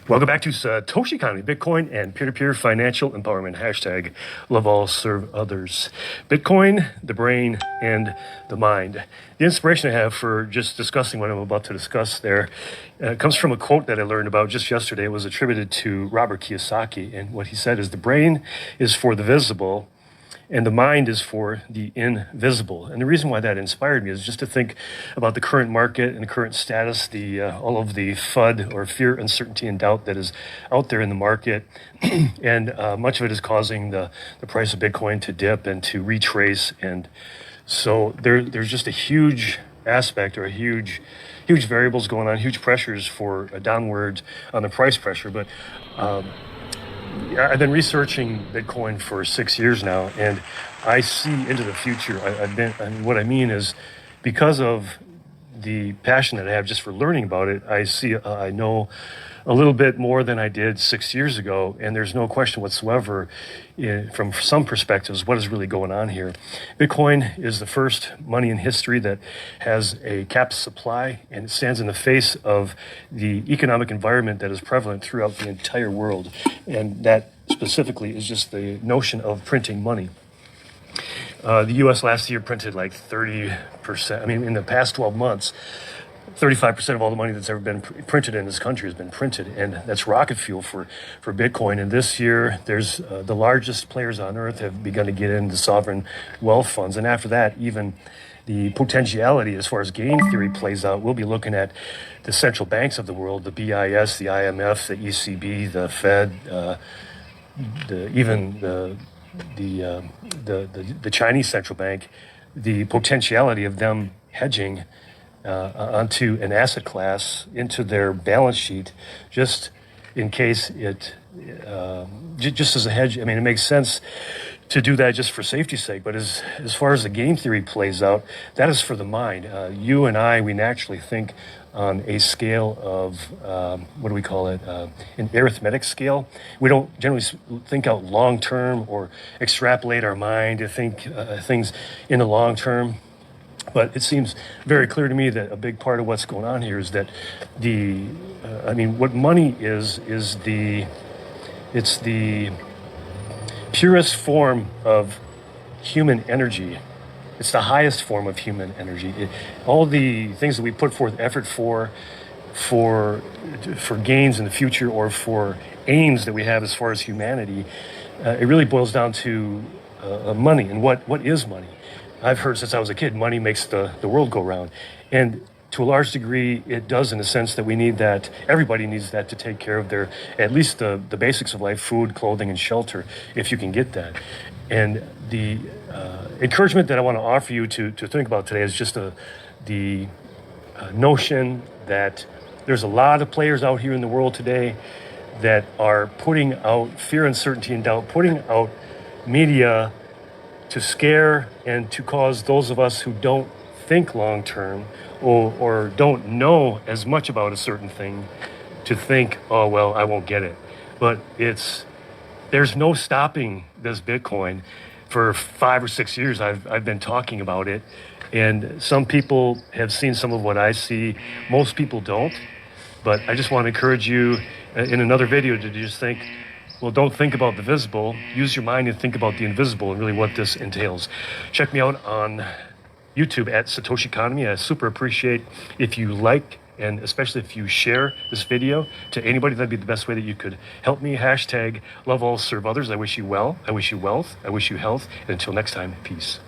Welcome back to SatoshiConomy, Bitcoin and peer-to-peer financial empowerment. Hashtag love all, serve others. Bitcoin, the brain, and the mind. The inspiration I have for just discussing what I'm about to discuss there comes from a quote that I learned about just yesterday. It was attributed to Robert Kiyosaki, and what he said is the brain is for the visible, and the mind is for the invisible. And the reason why that inspired me is just to think about the current market and the current status, all of the FUD, or fear, uncertainty, and doubt that is out there in the market. And much of it is causing the price of Bitcoin to dip and to retrace. And so there's just a huge aspect, or a huge variables going on, huge pressures for a downward on the price pressure. But I've been researching Bitcoin for 6 years now, and I see into the future. And what I mean is, because of the passion that I have just for learning about it, I know a little bit more than I did 6 years ago, and there's no question whatsoever, from some perspectives, what is really going on here. Bitcoin is the first money in history that has a capped supply, and it stands in the face of the economic environment that is prevalent throughout the entire world, and that specifically is just the notion of printing money. The U.S. last year printed like 30%. I mean, in the past 12 months, 35% of all the money that's ever been printed in this country has been printed, and that's rocket fuel for Bitcoin. And this year, there's the largest players on earth have begun to get into sovereign wealth funds. And after that, even the potentiality as far as game theory plays out, we'll be looking at the central banks of the world, the BIS, the IMF, the ECB, the F.U.D, the Chinese central bank, the potentiality of them hedging onto an asset class into their balance sheet, just in case just as a hedge. I mean, it makes sense to do that just for safety's sake. But as far as the game theory plays out, that is for the mind. You and I, we naturally think on a scale of, what do we call it, an arithmetic scale. We don't generally think out long term or extrapolate our mind to think things in the long term. But it seems very clear to me that a big part of what's going on here is that what money is it's the purest form of human energy. It's the highest form of human energy. All the things that we put forth effort for gains in the future, or for aims that we have as far as humanity, it really boils down to money. And what is money? I've heard since I was a kid, money makes the world go round. And to a large degree, it does, in the sense that we need that. Everybody needs that to take care of at least the basics of life: food, clothing, and shelter, if you can get that. And the encouragement that I want to offer you to think about today is just the notion that there's a lot of players out here in the world today that are putting out fear, uncertainty, and doubt, putting out media to scare and to cause those of us who don't think long term, or don't know as much about a certain thing, to think, oh, well, I won't get it. But there's no stopping this Bitcoin. For 5 or 6 years, I've been talking about it, and some people have seen some of what I see. Most people don't. But I just want to encourage you in another video to just think, well, don't think about the visible. Use your mind and think about the invisible, and really what this entails. Check me out on YouTube at SatoshiConomy. I super appreciate if you like, and especially if you share this video to anybody. That'd be the best way that you could help me. Hashtag love all, serve others. I wish you well. I wish you wealth. I wish you health. And until next time, peace.